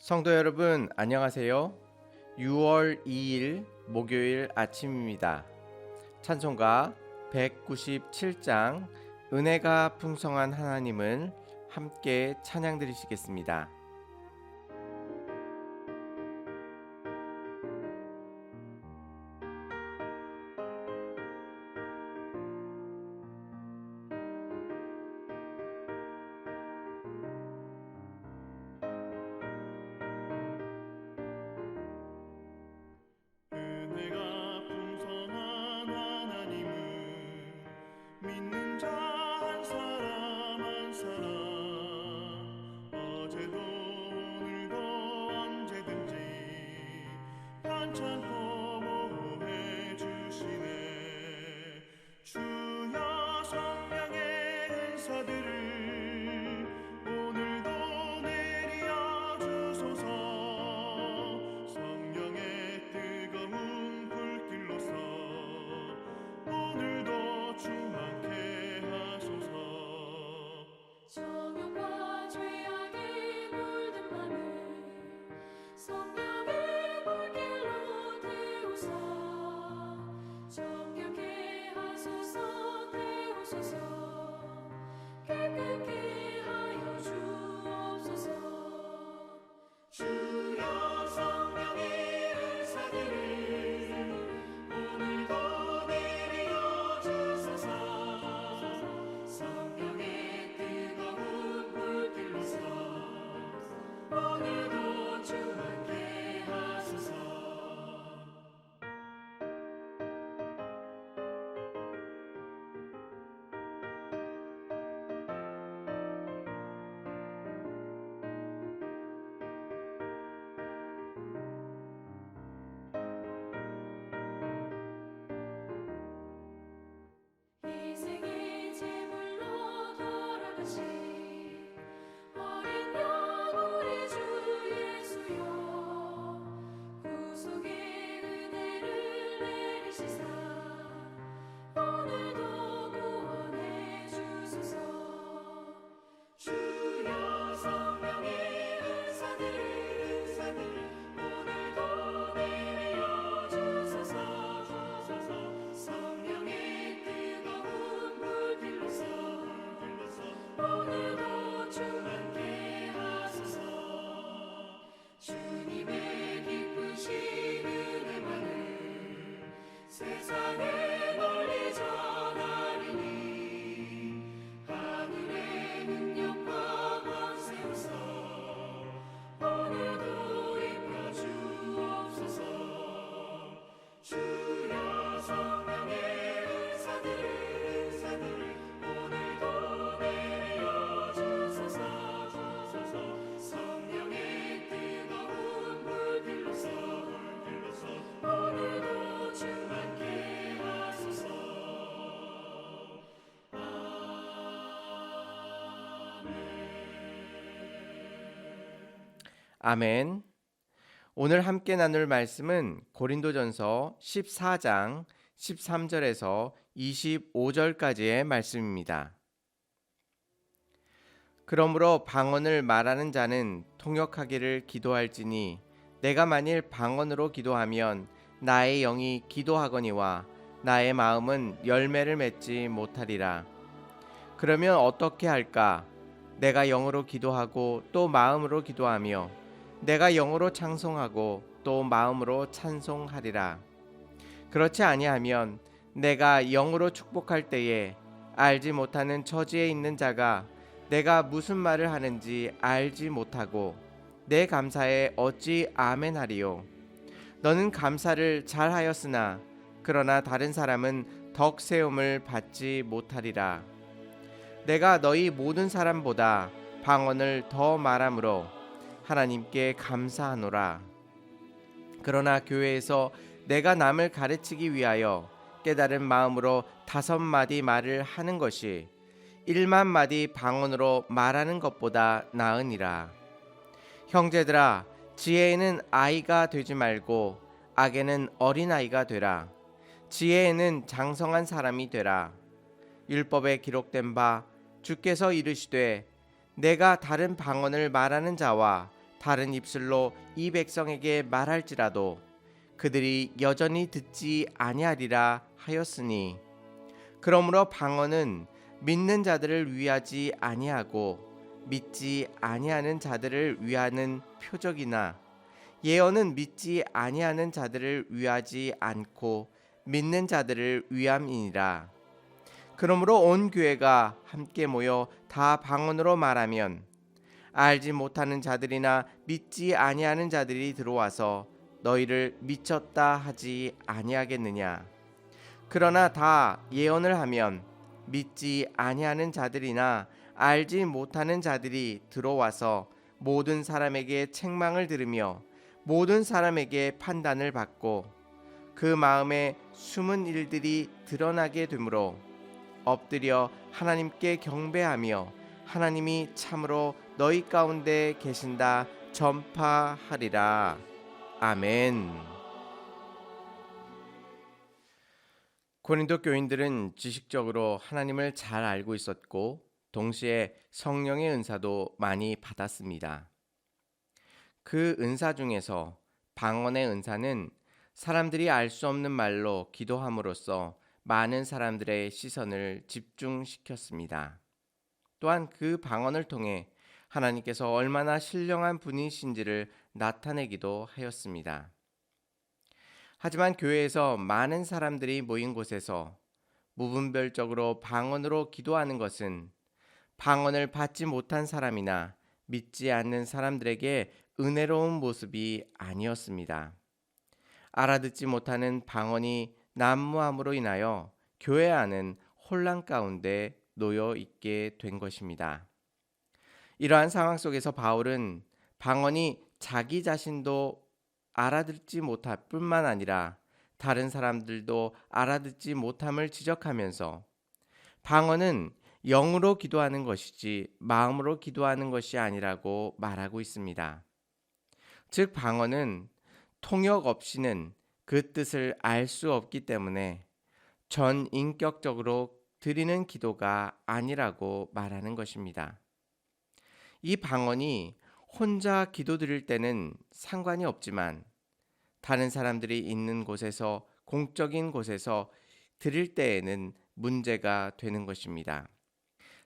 성도 여러분, 안녕하세요. 6월 2일 목요일 아침입니다. 찬송가 197장 은혜가 풍성한 하나님을 함께 찬양 드리시겠습니다. 은혜가 풍성한 하나님을 믿는 자 한 사람 한 사람 어제도 오늘도 언제든지 편찮고 보호해 주시네. 주여 성령의 은사들을 오늘도 내려 주소서. 성령의 뜨거운 불길로서 오늘도 충만케 하소서. 정욕과 죄악에 물든 맘을 성령의 불길로 태우사. 정결케 하소서. 태우소서. 깨끗게 하여 주옵소서. 주여 성령의 은사들을 오늘도 내려 주소서. 성령의 뜨거운 불길로서 오늘도 충만케 하소서. 희생의 제물로 돌아가신 어린 양 우리 주 예수여, 구속의 은혜를 내리시사 오늘도 구원해 주소서. 주여 성령의 은사들 오늘도 내려 주소서. 성령의 뜨거운 불길로서 오늘도 충만케 하소서. 주님의 기쁘신 은혜만을 세상에 널리 전하리니 하늘의 능력과 권세로서 오늘도 입혀 주옵소서. 주여 성령의 은사들 오늘도 내려 주소서. 성령의 뜨거운 불길로서 오늘도 충만케 하소서. 아멘. 오늘 함께 나눌 말씀은 고린도전서 14장 13절에서 25절까지의 말씀입니다. 그러므로 방언을 말하는 자는 통역하기를 기도할지니 내가 만일 방언으로 기도하면 나의 영이 기도하거니와 나의 마음은 열매를 맺지 못하리라. 그러면 어떻게 할까? 내가 영으로 기도하고 또 마음으로 기도하며 내가 영으로 찬송하고 또 마음으로 찬송하리라. 그렇지 아니하면 내가 영으로 축복할 때에 알지 못하는 처지에 있는 자가 내가 무슨 말을 하는지 알지 못하고 내 감사에 어찌 아멘하리요. 너는 감사를 잘하였으나 그러나 다른 사람은 덕세움을 받지 못하리라. 내가 너희 모든 사람보다 방언을 더 말함으로 하나님께 감사하노라. 그러나 교회에서 내가 남을 가르치기 위하여 깨달은 마음으로 5마디 말을 하는 것이 1만 마디 방언으로 말하는 것보다 나으니라. 형제들아, 지혜에는 아이가 되지 말고 악에는 어린아이가 되라. 지혜에는 장성한 사람이 되라. 율법에 기록된 바 주께서 이르시되 내가 다른 방언을 말하는 자와 다른 입술로 이 백성에게 말할지라도 그들이 여전히 듣지 아니하리라 하였으니, 그러므로 방언은 믿는 자들을 위하지 아니하고 믿지 아니하는 자들을 위하는 표적이나, 예언은 믿지 아니하는 자들을 위하지 않고 믿는 자들을 위함이니라. 그러므로 온 교회가 함께 모여 다 방언으로 말하면 알지 못하는 자들이나 믿지 아니하는 자들이 들어와서 너희를 미쳤다 하지 아니하겠느냐. 그러나 다 예언을 하면 믿지 아니하는 자들이나 알지 못하는 자들이 들어와서 모든 사람에게 책망을 들으며 모든 사람에게 판단을 받고 그 마음에 숨은 일들이 드러나게 되므로 엎드려 하나님께 경배하며 하나님이 참으로 너희 가운데 계신다 전파하리라. 아멘. 고린도 교인들은 지식적으로 하나님을 잘 알고 있었고 동시에 성령의 은사도 많이 받았습니다. 그 은사 중에서 방언의 은사는 사람들이 알 수 없는 말로 기도함으로써 많은 사람들의 시선을 집중시켰습니다. 또한 그 방언을 통해 하나님께서 얼마나 신령한 분이신지를 나타내기도 하였습니다. 하지만 교회에서 많은 사람들이 모인 곳에서 무분별적으로 방언으로 기도하는 것은 방언을 받지 못한 사람이나 믿지 않는 사람들에게 은혜로운 모습이 아니었습니다. 알아듣지 못하는 방언이 난무함으로 인하여 교회 안은 혼란 가운데 놓여 있게 된 것입니다. 이러한 상황 속에서 바울은 방언이 자기 자신도 알아듣지 못할 뿐만 아니라 다른 사람들도 알아듣지 못함을 지적하면서 방언은 영으로 기도하는 것이지 마음으로 기도하는 것이 아니라고 말하고 있습니다. 즉 방언은 통역 없이는 그 뜻을 알 수 없기 때문에 전인격적으로 드리는 기도가 아니라고 말하는 것입니다. 이 방언이 혼자 기도 드릴 때는 상관이 없지만 다른 사람들이 있는 곳에서 공적인 곳에서 드릴 때에는 문제가 되는 것입니다.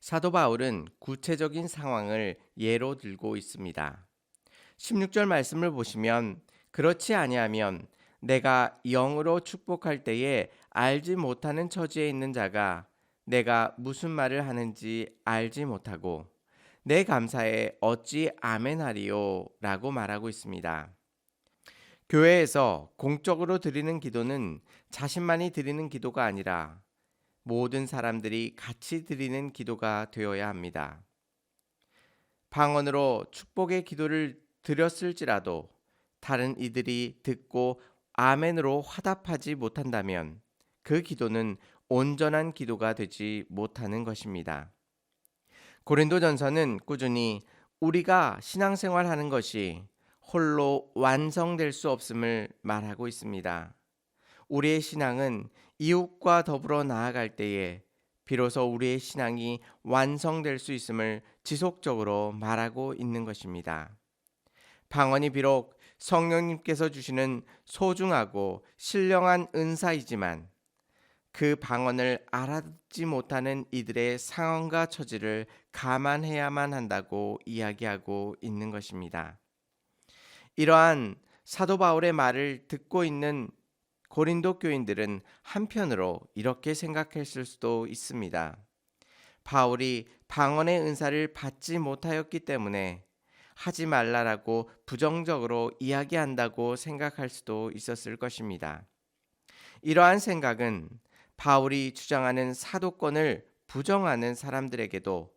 사도 바울은 구체적인 상황을 예로 들고 있습니다. 16절 말씀을 보시면 그렇지 아니하면 내가 영으로 축복할 때에 알지 못하는 처지에 있는 자가 내가 무슨 말을 하는지 알지 못하고 내 감사에 어찌 아멘하리요 라고 말하고 있습니다. 교회에서 공적으로 드리는 기도는 자신만이 드리는 기도가 아니라 모든 사람들이 같이 드리는 기도가 되어야 합니다. 방언으로 축복의 기도를 드렸을지라도 다른 이들이 듣고 아멘으로 화답하지 못한다면 그 기도는 온전한 기도가 되지 못하는 것입니다. 고린도전서는 꾸준히 우리가 신앙생활하는 것이 홀로 완성될 수 없음을 말하고 있습니다. 우리의 신앙은 이웃과 더불어 나아갈 때에 비로소 우리의 신앙이 완성될 수 있음을 지속적으로 말하고 있는 것입니다. 방언이 비록 성령님께서 주시는 소중하고 신령한 은사이지만 그 방언을 알아듣지 못하는 이들의 상황과 처지를 감안해야만 한다고 이야기하고 있는 것입니다. 이러한 사도 바울의 말을 듣고 있는 고린도 교인들은 한편으로 이렇게 생각했을 수도 있습니다. 바울이 방언의 은사를 받지 못하였기 때문에 하지 말라라고 부정적으로 이야기한다고 생각할 수도 있었을 것입니다. 이러한 생각은 바울이 주장하는 사도권을 부정하는 사람들에게도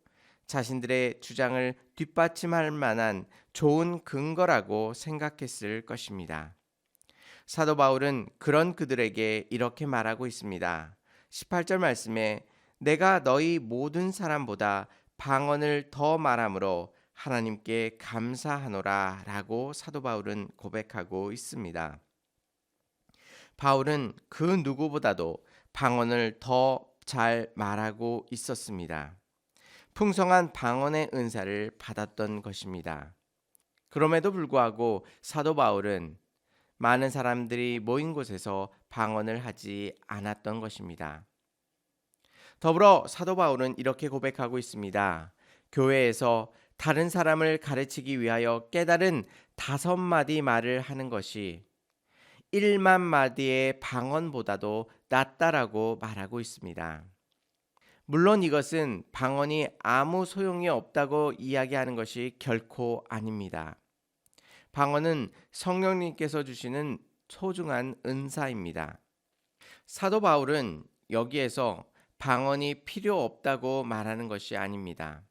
자신들의 주장을 뒷받침할 만한 좋은 근거라고 생각했을 것입니다. 사도 바울은 그런 그들에게 이렇게 말하고 있습니다. 18절 말씀에 내가 너희 모든 사람보다 방언을 더 말함으로 하나님께 감사하노라 라고 사도 바울은 고백하고 있습니다. 바울은 그 누구보다도 방언을 더 잘 말하고 있었습니다. 풍성한 방언의 은사를 받았던 것입니다. 그럼에도 불구하고 사도 바울은 많은 사람들이 모인 곳에서 방언을 하지 않았던 것입니다. 더불어 사도 바울은 이렇게 고백하고 있습니다. 교회에서 다른 사람을 가르치기 위하여 깨달은 5마디 말을 하는 것이 1만 마디의 방언보다도 낫다라고 말하고 있습니다. 물론 이것은 방언이 아무 소용이 없다고 이야기하는 것이 결코 아닙니다. 방언은 성령님께서 주시는 소중한 은사입니다. 사도 바울은 여기에서 방언이 필요 없다고 말하는 것이 아닙니다.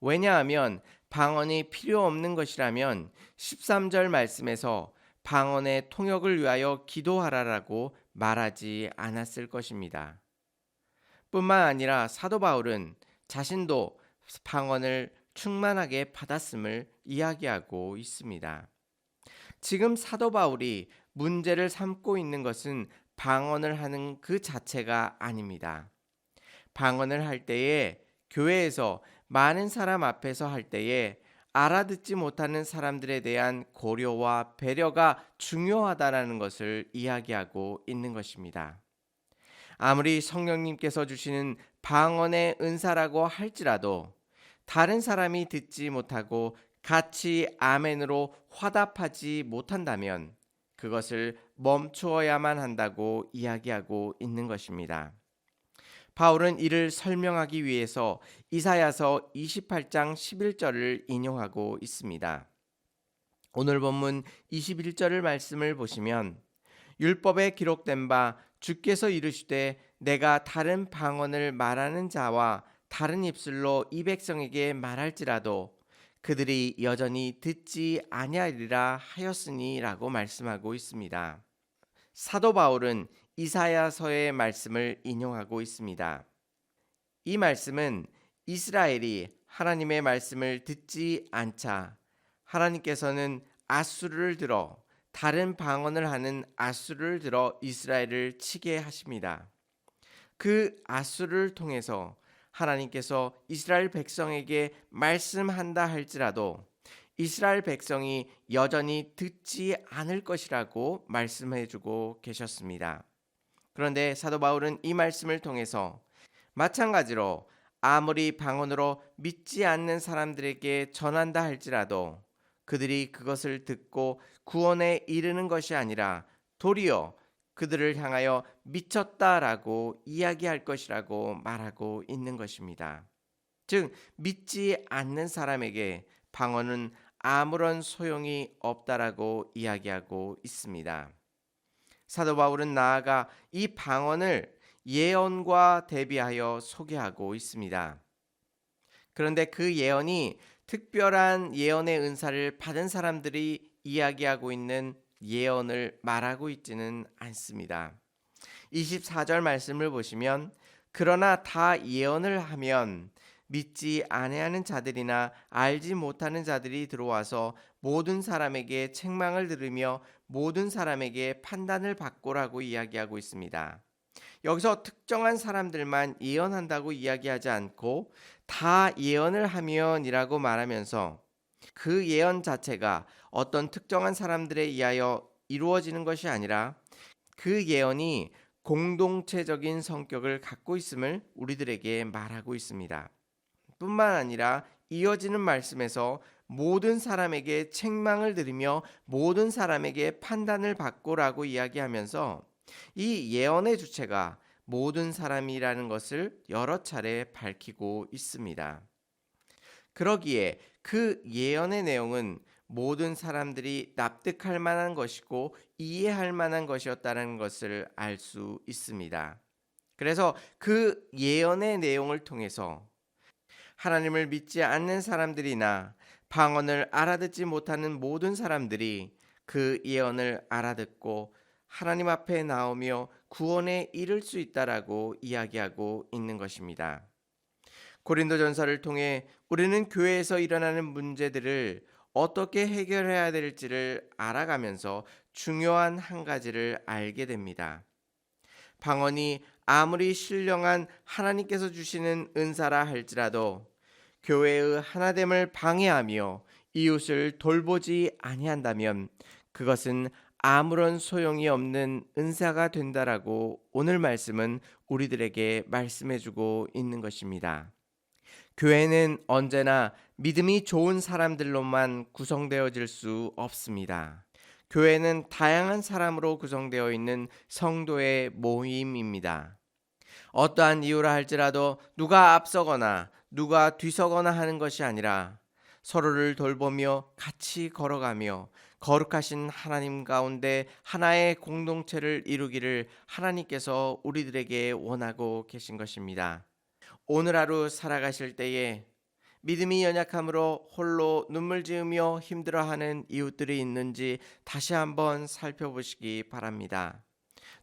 왜냐하면 방언이 필요 없는 것이라면 13절 말씀에서 방언의 통역을 위하여 기도하라라고 말하지 않았을 것입니다. 뿐만 아니라 사도 바울은 자신도 방언을 충만하게 받았음을 이야기하고 있습니다. 지금 사도 바울이 문제를 삼고 있는 것은 방언을 하는 그 자체가 아닙니다. 방언을 할 때에 교회에서 많은 사람 앞에서 할 때에 알아듣지 못하는 사람들에 대한 고려와 배려가 중요하다라는 것을 이야기하고 있는 것입니다. 아무리 성령님께서 주시는 방언의 은사라고 할지라도 다른 사람이 듣지 못하고 같이 아멘으로 화답하지 못한다면 그것을 멈추어야만 한다고 이야기하고 있는 것입니다. 바울은 이를 설명하기 위해서 이사야서 28장 11절을 인용하고 있습니다. 오늘 본문 21절을 말씀을 보시면 율법에 기록된 바 주께서 이르시되 내가 다른 방언을 말하는 자와 다른 입술로 이 백성에게 말할지라도 그들이 여전히 듣지 아니하리라 하였으니라고 말씀하고 있습니다. 사도 바울은 이사야서의 말씀을 인용하고 있습니다. 이 말씀은 이스라엘이 하나님의 말씀을 듣지 않자 하나님께서는 아수르를 들어 다른 방언을 하는 아수르를 들어 이스라엘을 치게 하십니다. 그 아수르를 통해서 하나님께서 이스라엘 백성에게 말씀한다 할지라도 이스라엘 백성이 여전히 듣지 않을 것이라고 말씀해주고 계셨습니다. 그런데 사도 바울은 이 말씀을 통해서 마찬가지로 아무리 방언으로 믿지 않는 사람들에게 전한다 할지라도 그들이 그것을 듣고 구원에 이르는 것이 아니라 도리어 그들을 향하여 미쳤다라고 이야기할 것이라고 말하고 있는 것입니다. 즉 믿지 않는 사람에게 방언은 아무런 소용이 없다라고 이야기하고 있습니다. 사도 바울은 나아가 이 방언을 예언과 대비하여 소개하고 있습니다. 그런데 그 예언이 특별한 예언의 은사를 받은 사람들이 이야기하고 있는 예언을 말하고 있지는 않습니다. 24절 말씀을 보시면 그러나 다 예언을 하면 믿지 아니하는 자들이나 알지 못하는 자들이 들어와서 모든 사람에게 책망을 들으며 모든 사람에게 판단을 받고라고 이야기하고 있습니다. 여기서 특정한 사람들만 예언한다고 이야기하지 않고 다 예언을 하면이라고 말하면서 그 예언 자체가 어떤 특정한 사람들에 의하여 이루어지는 것이 아니라 그 예언이 공동체적인 성격을 갖고 있음을 우리들에게 말하고 있습니다. 뿐만 아니라 이어지는 말씀에서 모든 사람에게 책망을 들으며 모든 사람에게 판단을 받고라고 이야기하면서 이 예언의 주체가 모든 사람이라는 것을 여러 차례 밝히고 있습니다. 그러기에 그 예언의 내용은 모든 사람들이 납득할 만한 것이고 이해할 만한 것이었다는 것을 알 수 있습니다. 그래서 그 예언의 내용을 통해서 하나님을 믿지 않는 사람들이나 방언을 알아듣지 못하는 모든 사람들이 그 예언을 알아듣고 하나님 앞에 나오며 구원에 이를 수 있다라고 이야기하고 있는 것입니다. 고린도전서를 통해 우리는 교회에서 일어나는 문제들을 어떻게 해결해야 될지를 알아가면서 중요한 한 가지를 알게 됩니다. 방언이 아무리 신령한 하나님께서 주시는 은사라 할지라도 교회의 하나됨을 방해하며 이웃을 돌보지 아니한다면 그것은 아무런 소용이 없는 은사가 된다라고 오늘 말씀은 우리들에게 말씀해주고 있는 것입니다. 교회는 언제나 믿음이 좋은 사람들로만 구성되어질 수 없습니다. 교회는 다양한 사람으로 구성되어 있는 성도의 모임입니다. 어떠한 이유라 할지라도 누가 앞서거나 누가 뒤서거나 하는 것이 아니라 서로를 돌보며 같이 걸어가며 거룩하신 하나님 가운데 하나의 공동체를 이루기를 하나님께서 우리들에게 원하고 계신 것입니다. 오늘 하루 살아가실 때에 믿음이 연약함으로 홀로 눈물 지으며 힘들어하는 이웃들이 있는지 다시 한번 살펴보시기 바랍니다.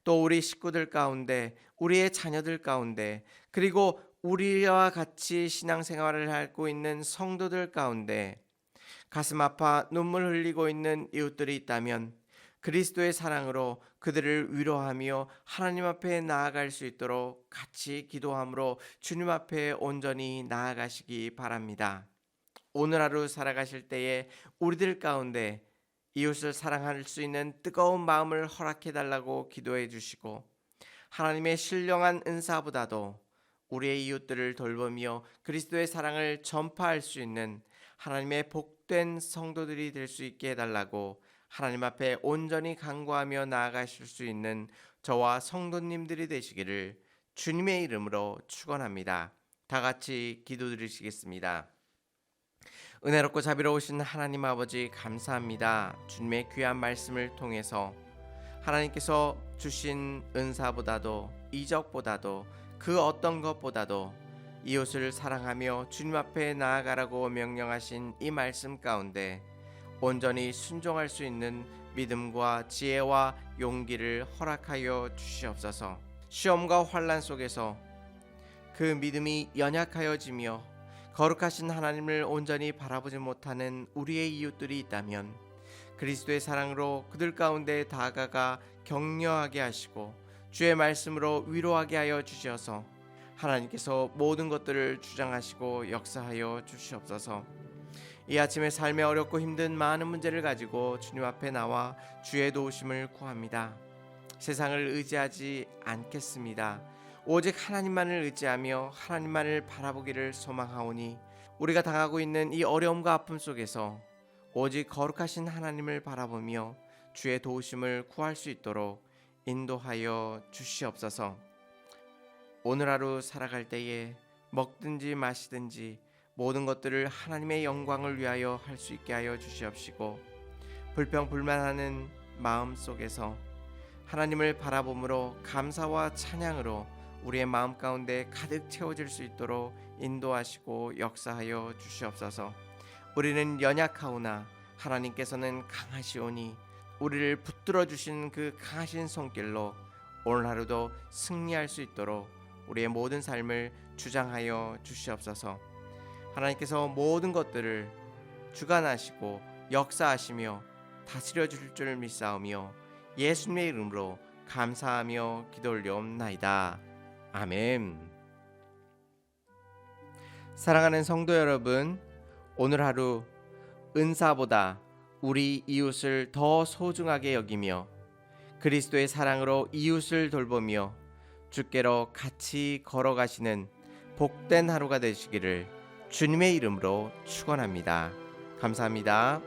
또 우리 식구들 가운데, 우리의 자녀들 가운데, 그리고 우리와 같이 신앙생활을 하고 있는 성도들 가운데 가슴 아파 눈물 흘리고 있는 이웃들이 있다면 그리스도의 사랑으로 그들을 위로하며 하나님 앞에 나아갈 수 있도록 같이 기도함으로 주님 앞에 온전히 나아가시기 바랍니다. 오늘 하루 살아가실 때에 우리들 가운데 이웃을 사랑할 수 있는 뜨거운 마음을 허락해 달라고 기도해 주시고, 하나님의 신령한 은사보다도 우리의 이웃들을 돌보며 그리스도의 사랑을 전파할 수 있는 하나님의 복된 성도들이 될 수 있게 해달라고 하나님 앞에 온전히 간구하며 나아가실 수 있는 저와 성도님들이 되시기를 주님의 이름으로 축원합니다. 다 같이 기도드리시겠습니다. 은혜롭고 자비로우신 하나님 아버지 감사합니다. 주님의 귀한 말씀을 통해서 하나님께서 주신 은사보다도 이적보다도 그 어떤 것보다도 이웃을 사랑하며 주님 앞에 나아가라고 명령하신 이 말씀 가운데 온전히 순종할 수 있는 믿음과 지혜와 용기를 허락하여 주시옵소서. 시험과 환난 속에서 그 믿음이 연약하여지며 거룩하신 하나님을 온전히 바라보지 못하는 우리의 이웃들이 있다면 그리스도의 사랑으로 그들 가운데 다가가 격려하게 하시고 주의 말씀으로 위로하게 하여 주시어서 하나님께서 모든 것들을 주장하시고 역사하여 주시옵소서. 이 아침에 삶에 어렵고 힘든 많은 문제를 가지고 주님 앞에 나와 주의 도우심을 구합니다. 세상을 의지하지 않겠습니다. 오직 하나님만을 의지하며 하나님만을 바라보기를 소망하오니 우리가 당하고 있는 이 어려움과 아픔 속에서 오직 거룩하신 하나님을 바라보며 주의 도우심을 구할 수 있도록 인도하여 주시옵소서. 오늘 하루 살아갈 때에 먹든지 마시든지 모든 것들을 하나님의 영광을 위하여 할 수 있게 하여 주시옵시고, 불평불만하는 마음 속에서 하나님을 바라봄으로 감사와 찬양으로 우리의 마음 가운데 가득 채워질 수 있도록 인도하시고 역사하여 주시옵소서. 우리는 연약하오나 하나님께서는 강하시오니 우리를 붙들어 주신 그 강하신 손길로 오늘 하루도 승리할 수 있도록 우리의 모든 삶을 주장하여 주시옵소서. 하나님께서 모든 것들을 주관하시고 역사하시며 다스려 주실 줄 믿사오며 예수님의 이름으로 감사하며 기도 올려옵나이다. 아멘. 사랑하는 성도 여러분, 오늘 하루 은사보다 우리 이웃을 더 소중하게 여기며 그리스도의 사랑으로 이웃을 돌보며 주께로 같이 걸어가시는 복된 하루가 되시기를 주님의 이름으로 축원합니다. 감사합니다.